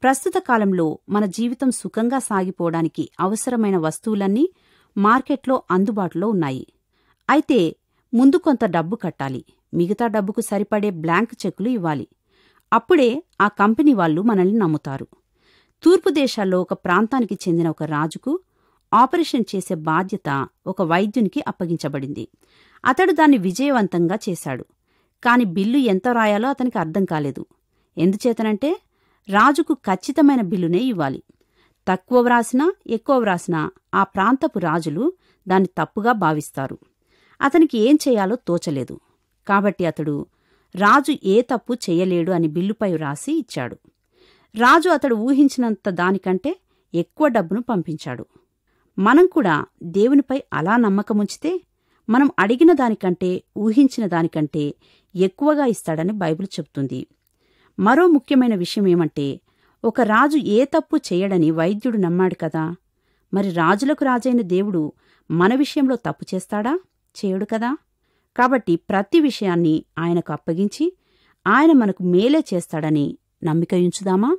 ప్రస్తుత కాలంలో మన జీవితం సుఖంగా సాగిపోవడానికి అవసరమైన వస్తువులన్నీ మార్కెట్లో అందుబాటులో ఉన్నాయి. అయితే ముందు కొంత డబ్బు కట్టాలి. మిగతా డబ్బుకు సరిపడే బ్లాంక్ చెక్కులు ఇవ్వాలి. అప్పుడే ఆ కంపెనీ వాళ్ళు మనల్ని నమ్ముతారు. తూర్పు దేశాల్లో ఒక ప్రాంతానికి చెందిన ఒక రాజుకు ఆపరేషన్ చేసే బాధ్యత ఒక వైద్యునికి అప్పగించబడింది. అతడు దాన్ని విజయవంతంగా చేశాడు. కాని బిల్లు ఎంత రాయాలో అతనికి అర్థం కాలేదు. ఎందుచేతనంటే రాజుకు ఖచ్చితమైన బిల్లునే ఇవ్వాలి. తక్కువ వ్రాసినా ఎక్కువ వ్రాసినా ఆ ప్రాంతపు రాజులు దాన్ని తప్పుగా భావిస్తారు. అతనికి ఏం చేయాలో తోచలేదు. కాబట్టి అతడు రాజు ఏ తప్పు చెయ్యలేడు అని బిల్లుపై వ్రాసి ఇచ్చాడు. రాజు అతడు ఊహించినంత దానికంటే ఎక్కువ డబ్బును పంపించాడు. మనం కూడా దేవునిపై అలా నమ్మకముంచితే మనం అడిగిన దానికంటే ఊహించిన దానికంటే ఎక్కువగా ఇస్తాడని బైబిల్ చెబుతుంది. మరో ముఖ్యమైన విషయమేమంటే ఒక రాజు ఏ తప్పు చేయడని వైద్యుడు నమ్మాడు కదా. మరి రాజులకు రాజైన దేవుడు మన విషయంలో తప్పు చేస్తాడా? చేయడు కదా. కాబట్టి ప్రతి విషయాన్ని ఆయనకు అప్పగించి ఆయన మనకు మేలే చేస్తాడని నమ్మికయుంచుదామా?